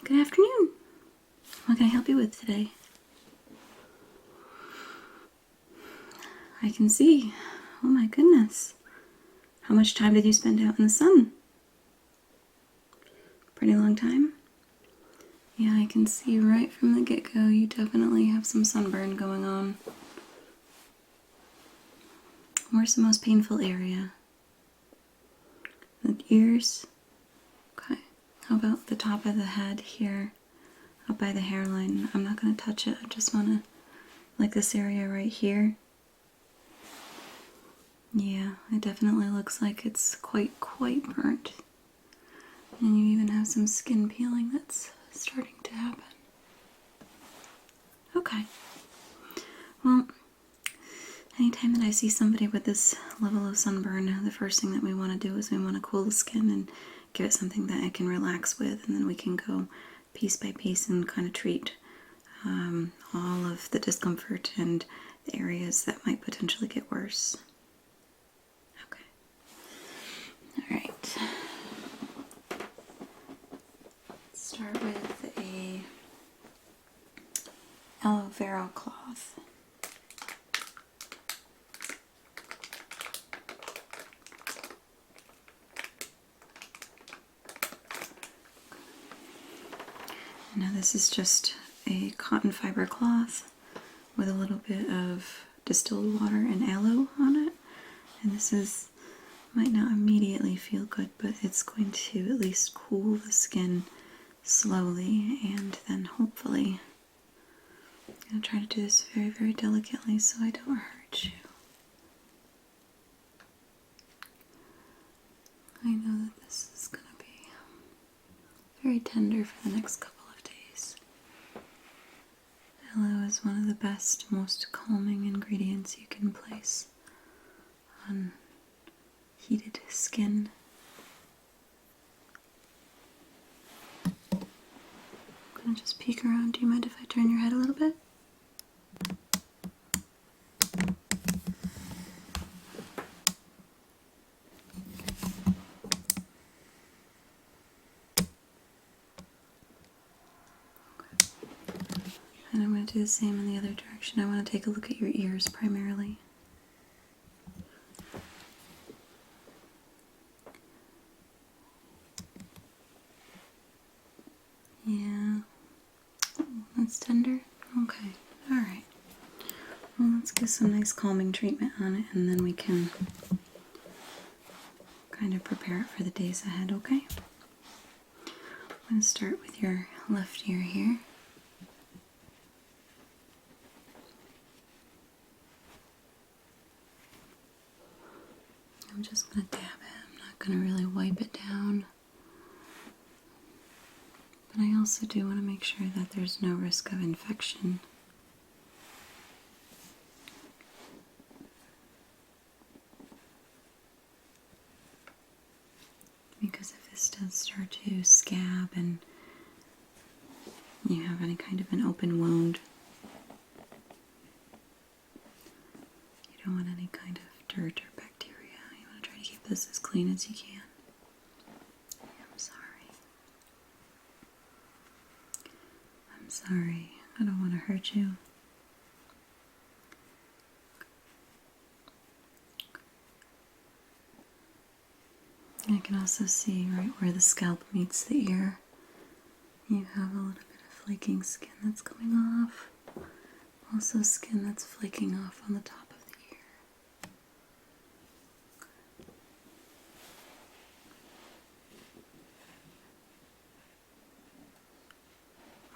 Good afternoon. What can I help you with today? I can see. Oh my goodness. How much time did you spend out in the sun? Pretty long time? Yeah, I can see right from the get-go you definitely have some sunburn going on. Where's the most painful area? The ears? Okay. How about the top of the head here, up by the hairline? I'm not going to touch it. I just want to, like this area right here. Yeah, it definitely looks like it's quite burnt. And you even have some skin peeling that's starting to happen. Okay. Well, anytime that I see somebody with this level of sunburn, the first thing that we want to do is we want to cool the skin and give it something that it can relax with, and then we can go piece by piece and kind of treat all of the discomfort and the areas that might potentially get worse. Okay. All right. Let's start with a aloe vera cloth. Now this is just a cotton fiber cloth with a little bit of distilled water and aloe on it. And this might not immediately feel good, but it's going to at least cool the skin slowly, and then hopefully, I'm going to try to do this very, very delicately so I don't hurt you. I know that this is going to be very tender for the next couple of days. Aloe is one of the best, most calming ingredients you can place on heated skin. I'm going to just peek around. Do you mind if I turn your head a little bit? And I'm going to do the same in the other direction. I want to take a look at your ears primarily. Yeah. Oh, that's tender. Okay. Alright. Well, let's get some nice calming treatment on it, and then we can kind of prepare it for the days ahead, okay? I'm going to start with your left ear here. I'm just going to dab it. I'm not going to really wipe it down. But I also do want to make sure that there's no risk of infection. Because if this does start to scab and you have any kind of an open wound, you don't want any kind of dirt or bacteria. You want to try to keep this as clean as you can. I'm sorry. I'm sorry. I don't want to hurt you. I can also see right where the scalp meets the ear. You have a little bit of flaking skin that's coming off. Also skin that's flaking off on the top of the ear.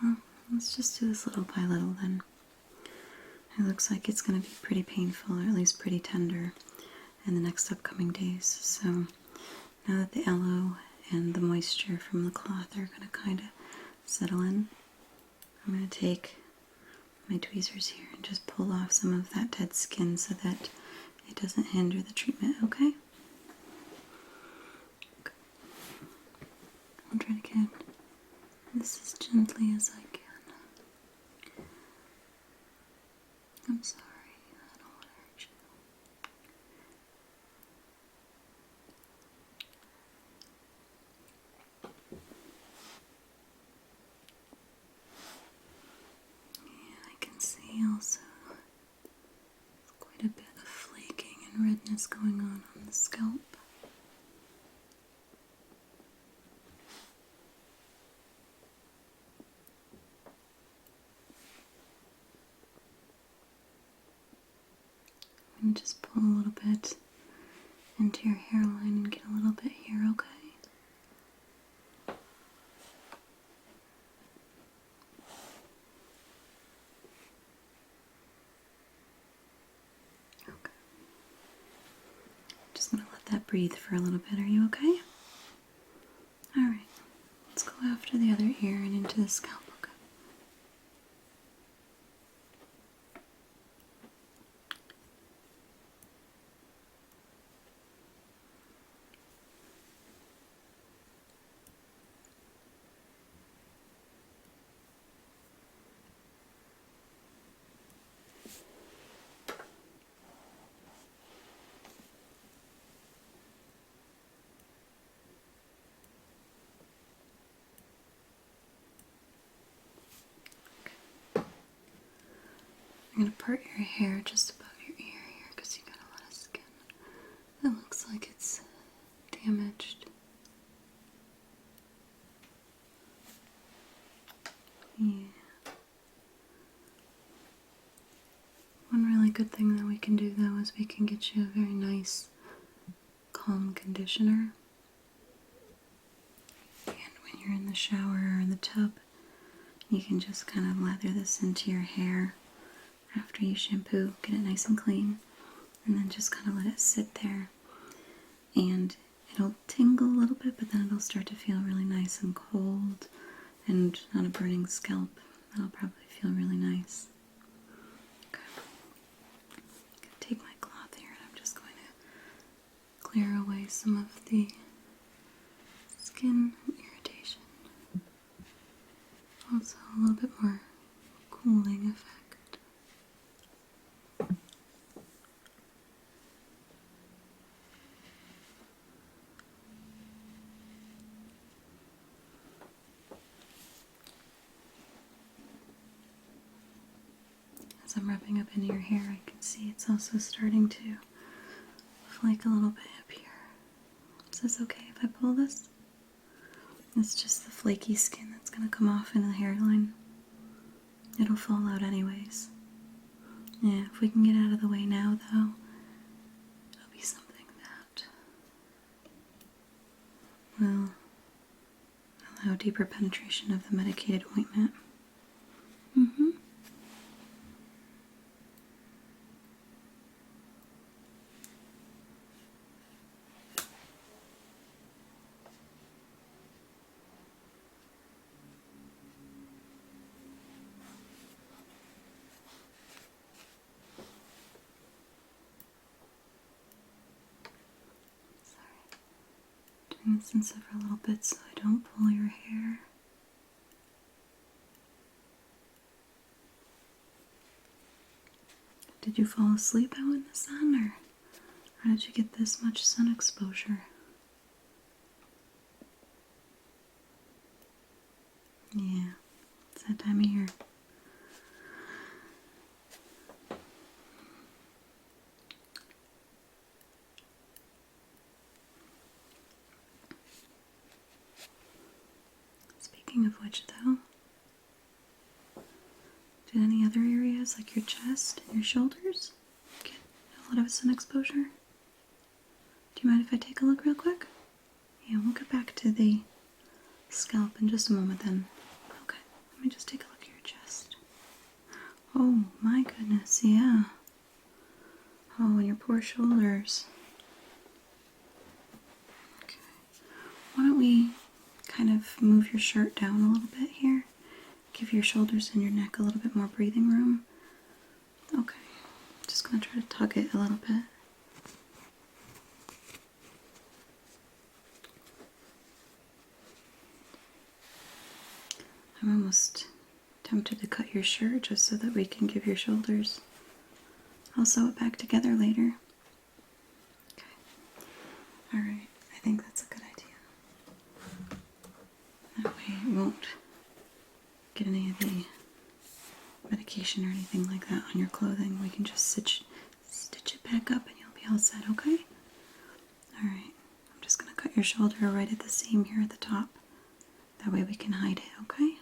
Well, let's just do this little by little then. It looks like it's going to be pretty painful, or at least pretty tender, in the next upcoming days. So now that the aloe and the moisture from the cloth are going to kind of settle in, I'm going to take my tweezers here and just pull off some of that dead skin so that it doesn't hinder the treatment, okay? I'll try to get this as gently as I can. I'm sorry, I don't want to hurt you. is going on the scalp. And just pull a little bit into your hairline and get a little bit here, okay? Okay. Just gonna let that breathe for a little bit. Are you okay? Alright. Let's go after the other ear and into the scalp, okay? I'm going to part your hair just above your ear here because you got a lot of skin that looks like it's damaged. Yeah. One really good thing that we can do though is we can get you a very nice calm conditioner. And when you're in the shower or in the tub, you can just kind of lather this into your hair after you shampoo, get it nice and clean, and then just kind of let it sit there. And it'll tingle a little bit, but then it'll start to feel really nice and cold and not a burning scalp. That'll probably feel really nice. Okay. I'm going to take my cloth here and I'm just going to clear away some of the skin irritation. Also a little bit more cooling effect. As I'm rubbing up into your hair, I can see it's also starting to flake a little bit up here. Is this okay if I pull this? It's just the flaky skin that's going to come off in the hairline. It'll fall out anyways. Yeah, if we can get out of the way now though, it'll be something that will allow deeper penetration of the medicated ointment. Doing this in several little bits so I don't pull your hair. Did you fall asleep out in the sun, or how did you get this much sun exposure? Yeah, it's that time of year. Speaking of which, though, did any other areas, like your chest and your shoulders, get a lot of sun exposure? Do you mind if I take a look real quick? Yeah, we'll get back to the scalp in just a moment then. Okay, let me just take a look at your chest. Oh my goodness, yeah. Oh, and your poor shoulders. Okay, why don't we kind of move your shirt down a little bit here. Give your shoulders and your neck a little bit more breathing room. Okay, just gonna try to tug it a little bit. I'm almost tempted to cut your shirt just so that we can give your shoulders. I'll sew it back together later. Okay. Alright, I think that's a good idea. That way it won't get any of the medication or anything like that on your clothing. We can just stitch it back up and you'll be be all set, okay? Alright, I'm just going to cut your shoulder right at the seam here at the top. That way we can hide it, okay?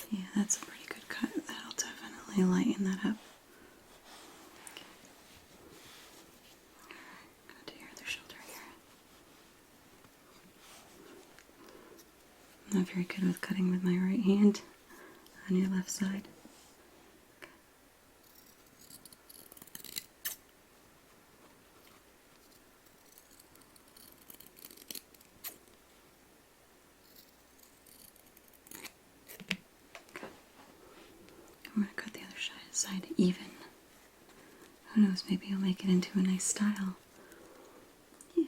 Yeah, that's a pretty good cut. That'll definitely lighten that up. Alright, go to your other shoulder here. I'm not very good with cutting with my right hand on your left side. Okay. I'm going to cut the other side even. Who knows, maybe I'll make it into a nice style. Yeah.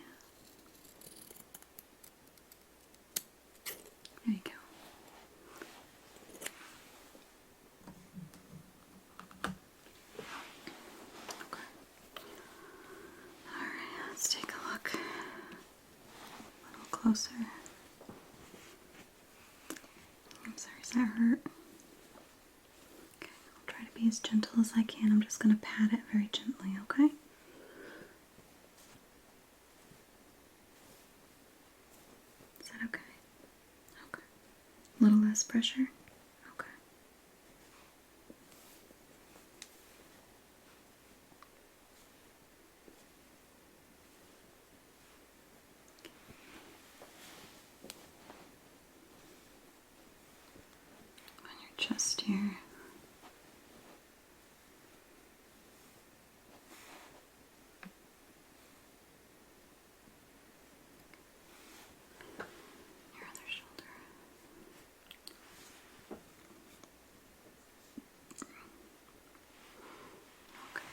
There you go. Okay. Alright, let's take a look. A little closer. I'm sorry, does that hurt? Okay, I'll try to be as gentle as I can. I'm just going to pat it very gently, okay? Is that okay? Okay. A little less pressure? Okay. On your chest here. Your other shoulder. Okay.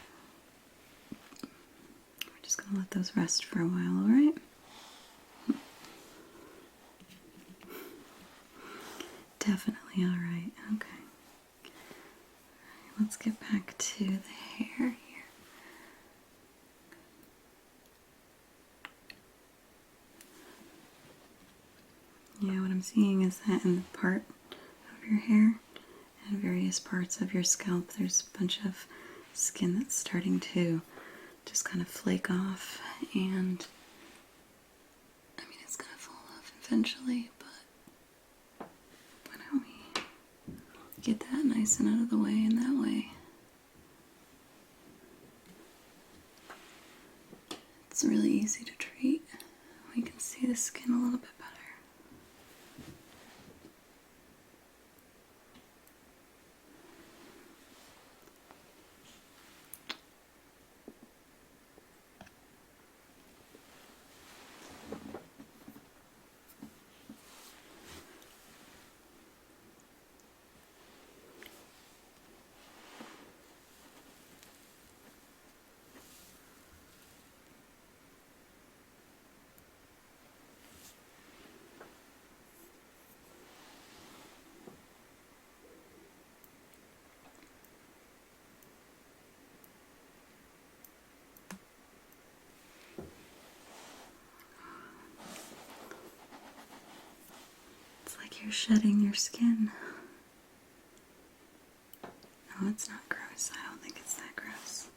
We're just going to let those rest for a while, alright? Definitely alright. Okay. Alright, let's get back to the hair here. Yeah, what I'm seeing is that in the part of your hair and various parts of your scalp, there's a bunch of skin that's starting to just kind of flake off, and I mean, it's gonna fall off eventually, but why don't we get that nice and out of the way in that way? It's really easy to treat. We can see the skin a little bit better. It's like you're shedding your skin. No, it's not gross. I don't think it's that gross.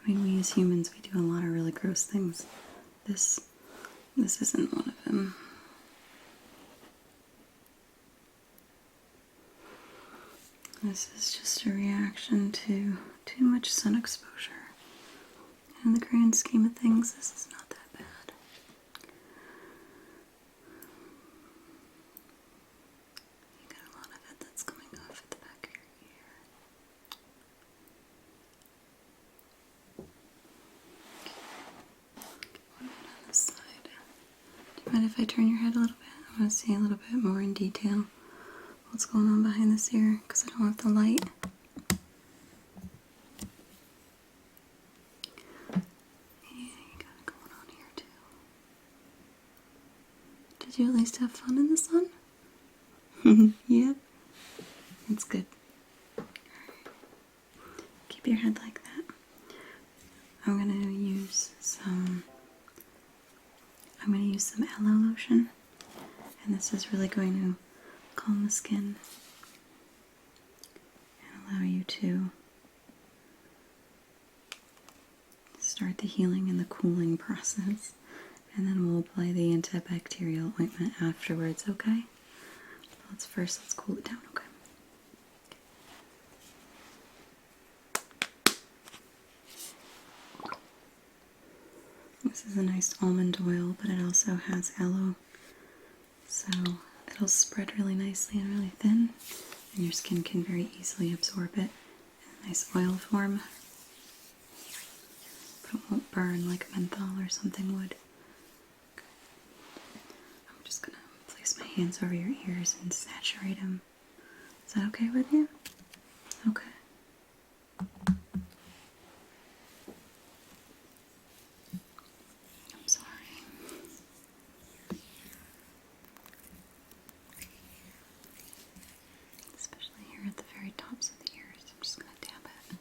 I mean, we as humans, we do a lot of really gross things. This isn't one of them. This is just a reaction to too much sun exposure. In the grand scheme of things, this is not that bad. You got a lot of it that's coming off at the back of your ear. What about on this side? Do you mind if I turn your head a little bit? I want to see a little bit more in detail what's going on behind this ear, because I don't have the light. Did you at least have fun in the sun? Yeah? That's good. Alright. Keep your head like that. I'm going to use some I'm going to use some aloe lotion, and this is really going to calm the skin and allow you to start the healing and the cooling process. And then we'll apply the antibacterial ointment afterwards, okay? Let's cool it down, okay? This is a nice almond oil, but it also has aloe, so it'll spread really nicely and really thin, and your skin can very easily absorb it in a nice oil form. But it won't burn like menthol or something would. Okay. I'm just gonna place my hands over your ears and saturate them. Is that okay with you? Okay. I'm sorry. Especially here at the very tops of the ears. I'm just gonna dab it.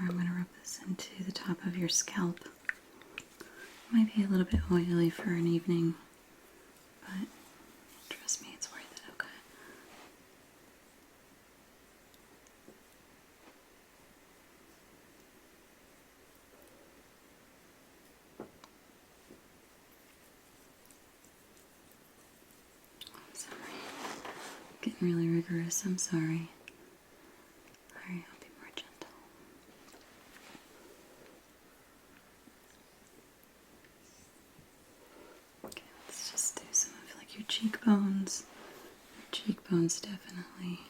I'm going to rub this into the top of your scalp. Might be a little bit oily for an evening, but trust me, it's worth it, okay? I'm sorry. Getting really rigorous, I'm sorry. Alright, I'll be more gentle. Okay, let's just do some of like your cheekbones. Your cheekbones definitely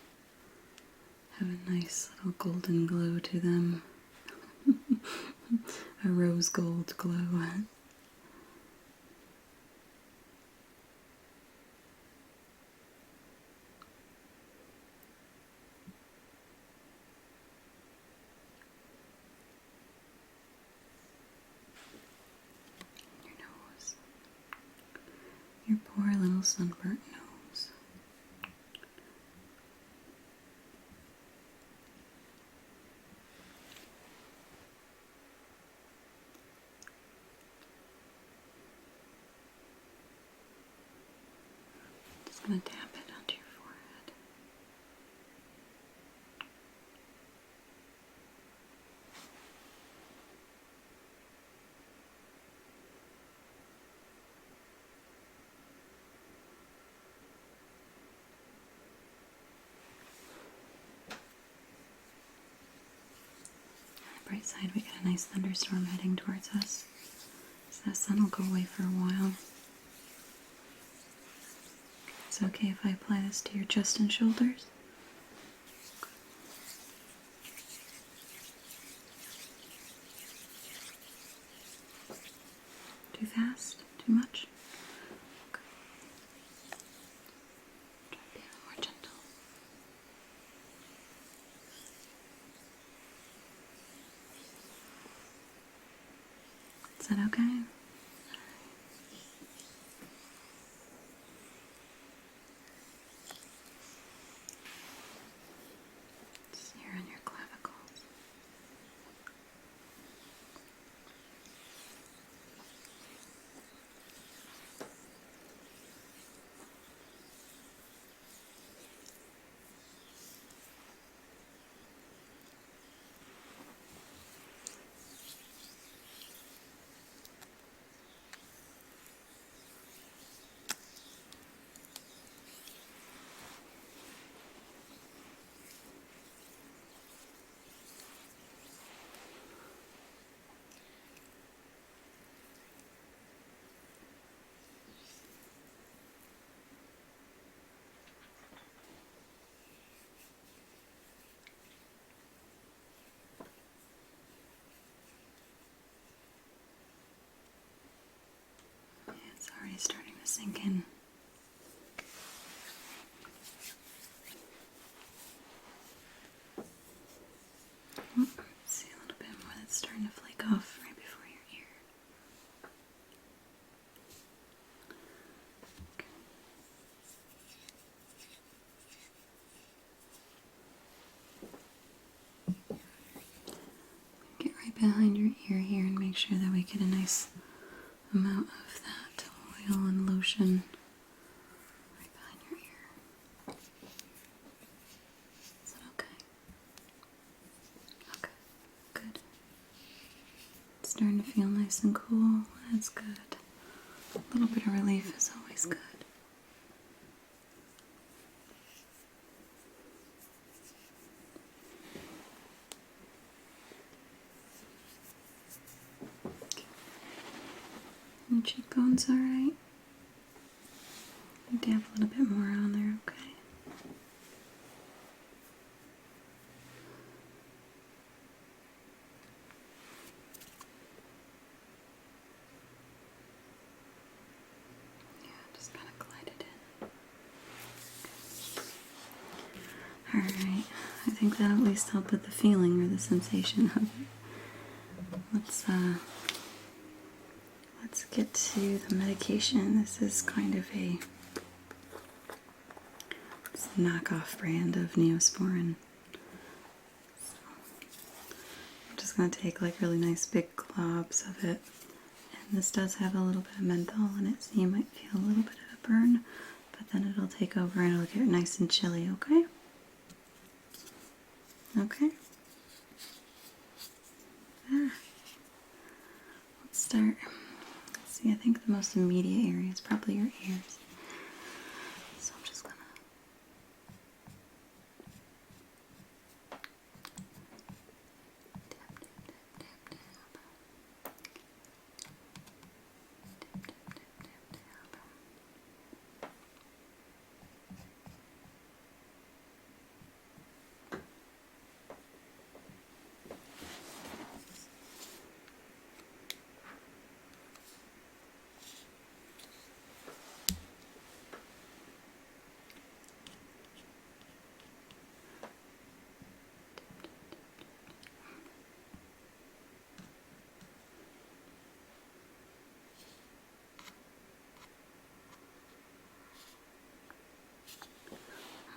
have a nice little golden glow to them. A rose gold glow. Your nose. Your poor little sunburnt nose. Just going to tap it onto your forehead. On the bright side, we got a nice thunderstorm heading towards us, so that sun will go away for a while. It's okay if I apply this to your chest and shoulders? Too fast? Too much? Okay. Try to be a little more gentle. Is that okay? Just here on your clavicles. already starting to sink in. Oh, see a little bit more that's starting to flake off right before your ear. Okay. Get right behind your ear here and make sure that we get a nice amount of that oil and lotion right behind your ear. Is that okay? Okay, good. It's starting to feel nice and cool. That's good. A little bit of relief is always good. Your cheekbones alright? Dab a little bit more on there, okay? Yeah, just kind of glide it in. Alright, I think that'll at least help with the feeling or the sensation of it. Let's get to the medication. This is kind of a knockoff brand of Neosporin. So I'm just going to take like really nice big globs of it. And this does have a little bit of menthol in it, so you might feel a little bit of a burn, but then it'll take over and it'll get nice and chilly, okay? Okay? Let's start. Let's see, I think the most immediate area is probably your ears. So I'm just gonna tap, tap, tap, tap, tap. Tap, tap, tap, tap, tap.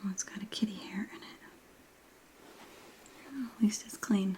Oh, it's got a kitty hair in it. Oh, at least it's clean.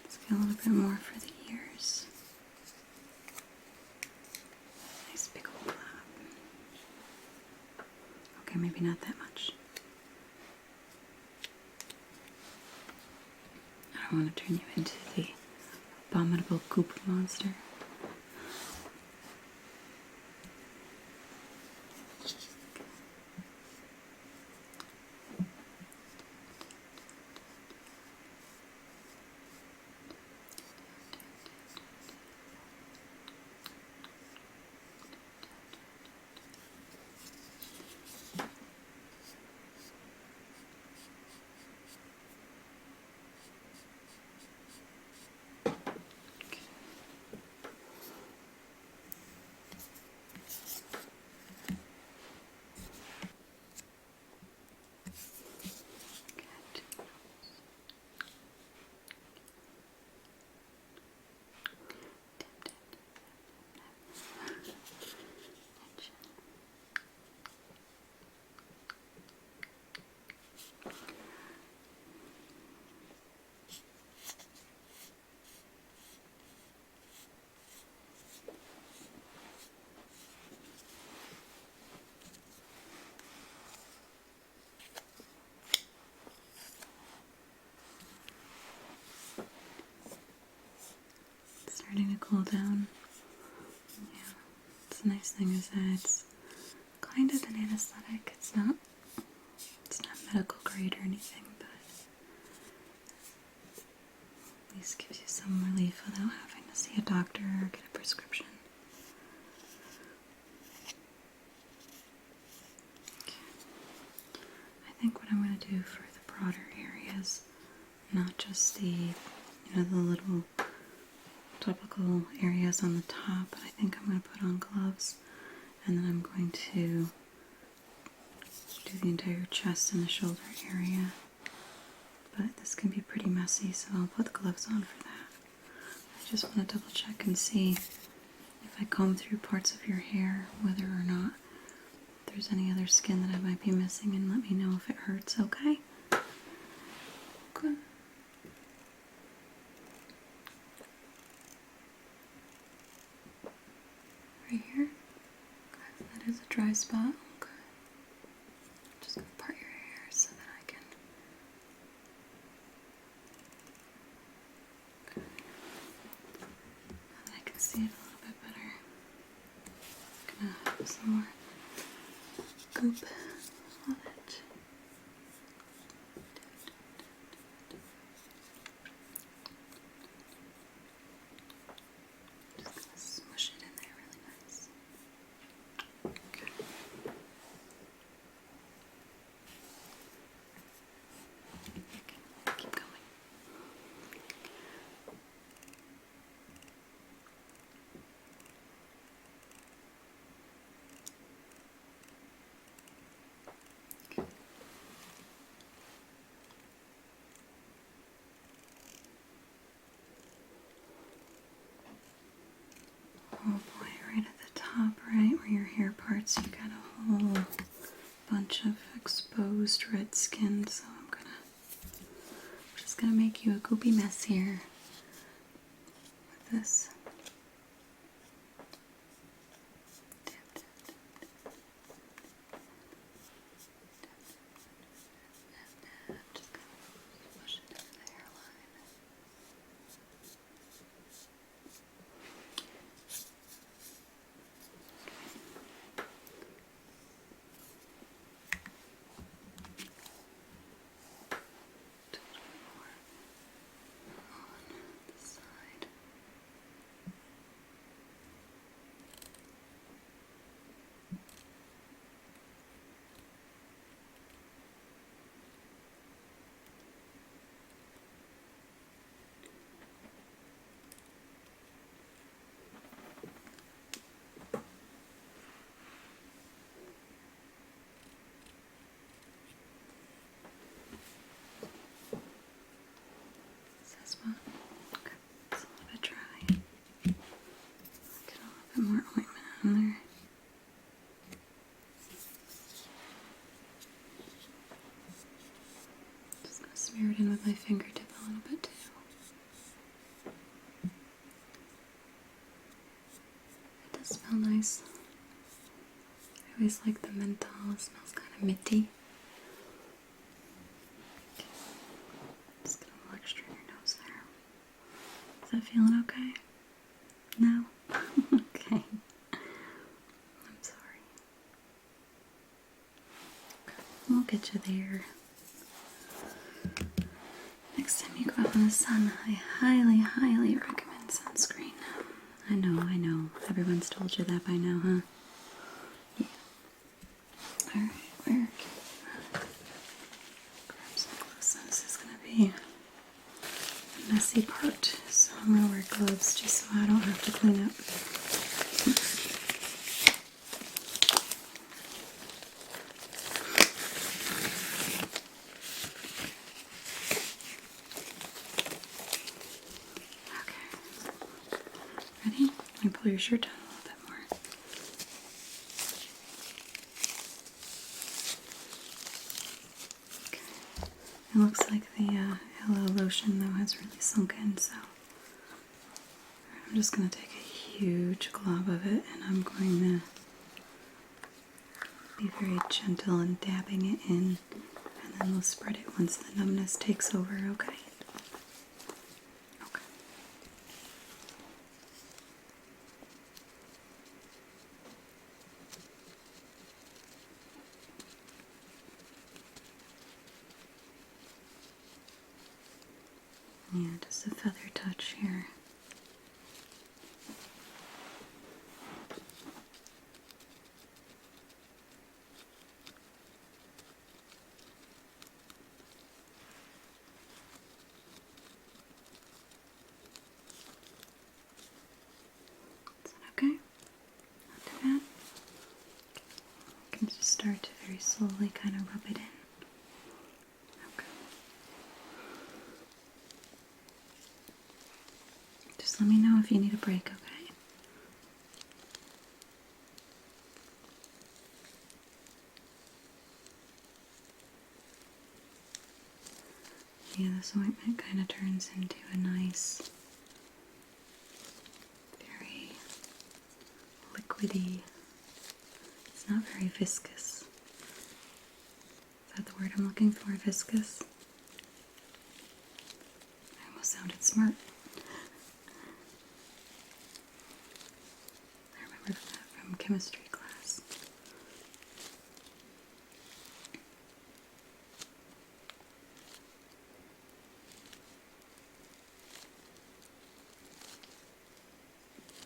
Let's get a little bit more for the ears. Nice big old glob. Okay, maybe not that much. I don't want to turn you into the abominable goop monster. Starting to cool down. Yeah, it's nice thing is that it's kind of an anesthetic. It's not medical grade or anything, but at least gives you some relief without having to see a doctor or get a prescription. Okay. I think what I'm going to do for the broader areas, not just the little topical areas on the top, but I think I'm going to put on gloves, and then I'm going to do the entire chest and the shoulder area. But this can be pretty messy, so I'll put the gloves on for that. I just want to double check and see if I comb through parts of your hair, whether or not there's any other skin that I might be missing, and let me know if it hurts, okay? Okay. Right here? Okay, that is a dry spot. Okay. Just gonna part your hair so that I can. Okay. Now that I can see it a little bit better, I'm gonna have some more goop on it. Just gonna smush it in there really nice. Okay. Keep going. Oh boy, right at the top, right where your hair parts, you got a whole bunch of exposed red skin, so I'm just gonna make you a goopy mess here with this. Just gonna push it into the hairline. Side. Is that spot? Okay, it's a little bit dry. Get a little bit more ointment on there. Just gonna smear it in with my fingertip a little bit too. It does smell nice. I always like the menthol. It smells kind of minty. Just get a little extra in your nose there. Is that feeling okay? No? Okay. I'm sorry. Okay, we'll get you there. Next time you go out in the sun, I highly, highly recommend sunscreen. I know. Everyone's told you that by now, huh? Yeah. Alright, where can grab some gloves? This is going to be the messy part, so I'm going to wear gloves just so I don't have to clean up. Ready? Let me pull your shirt down a little bit more. Okay. It looks like the aloe lotion though has really sunk in, so I'm just going to take a huge glob of it and I'm going to be very gentle in dabbing it in, and then we'll spread it once the numbness takes over, okay? Yeah, just a feather touch here. Is that okay? Not too bad. You can just start to very slowly kind of rub it in. Okay. Just let me know if you need a break, okay? Yeah, this ointment kind of turns into a nice, very liquidy. It's not very viscous. Is that the word I'm looking for? Viscous? I almost sounded smart. I remember that from chemistry class.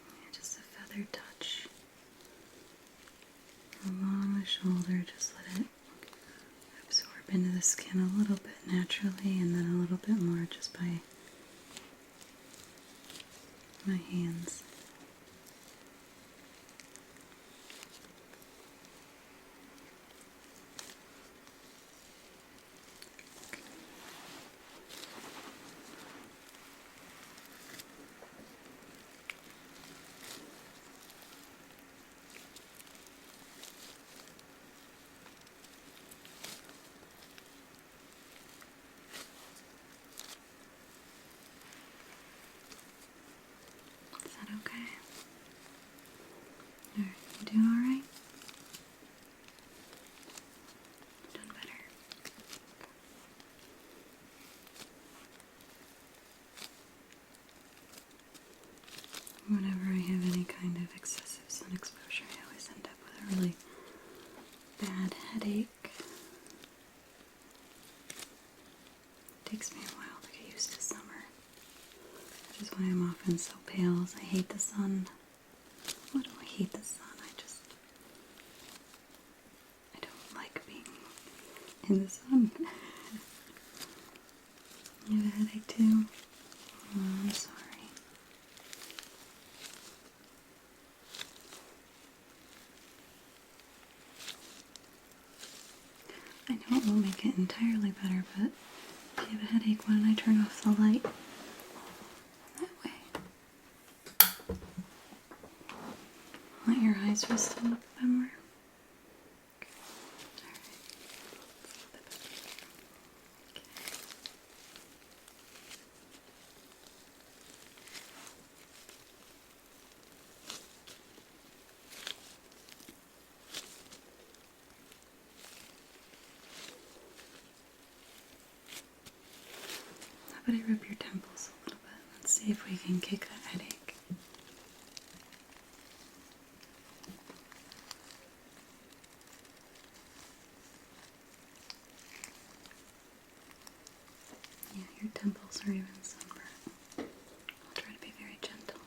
Yeah, just a feather touch along the shoulder. Just let it absorb into the skin a little bit naturally, and then a little bit more just by my hands. Is that okay? Alright, you doing alright? Done better. Whenever I have any kind of excessive sun exposure, I always end up with a really bad headache. It takes me a while to get used to summer, which is why I'm often so pale. I hate the sun. What do I hate the sun? I don't like being in the sun. You have a headache too? Oh, I'm sorry. I know it won't make it entirely better, but if you have a headache, why don't I turn off the light? That way. Let your eyes rest a little bit more. How about I rub your temples a little bit? Let's see if we can kick that headache. Yeah, your temples are even sunburned. I'll try to be very gentle.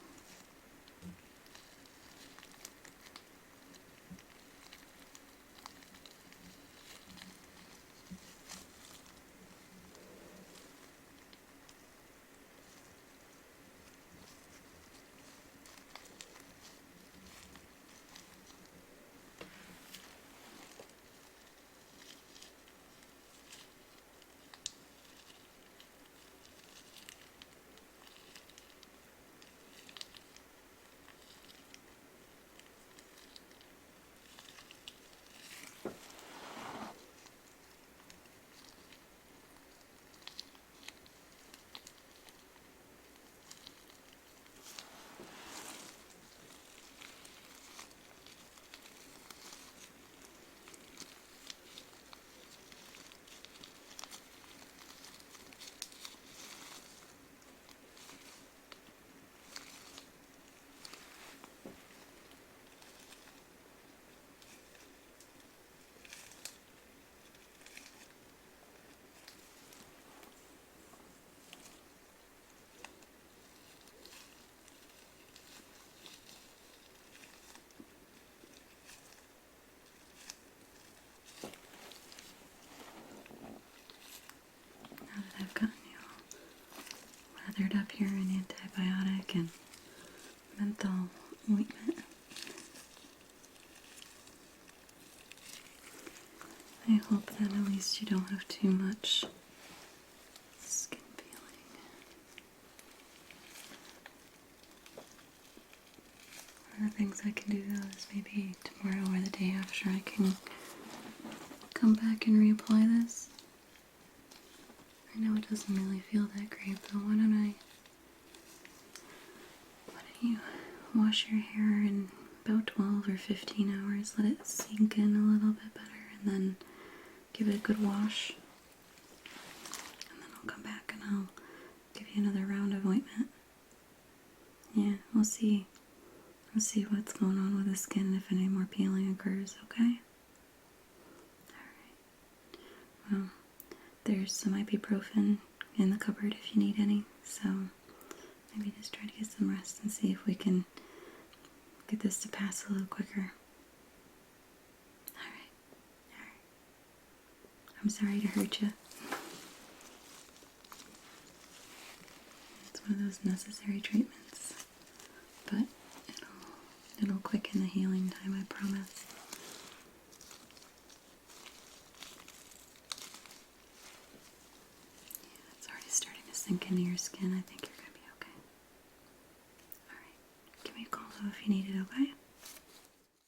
covered up here in antibiotic and menthol ointment. I hope that at least you don't have too much skin peeling. One of the things I can do though is maybe tomorrow or the day after I can come back and reapply this. I know it doesn't really feel that great, but why don't you wash your hair in about 12 or 15 hours, let it sink in a little bit better, and then give it a good wash. And then I'll come back and I'll give you another round of ointment. Yeah, we'll see. We'll see what's going on with the skin, if any more peeling occurs, okay? Alright. Well, there's some ibuprofen in the cupboard if you need any, so maybe just try to get some rest and see if we can get this to pass a little quicker. Alright. I'm sorry to hurt you. It's one of those necessary treatments, but it'll quicken the healing time, I promise. Yeah, it's already starting to sink into your skin. I think you're gonna be okay. Alright. Give me a call though if you need it, okay?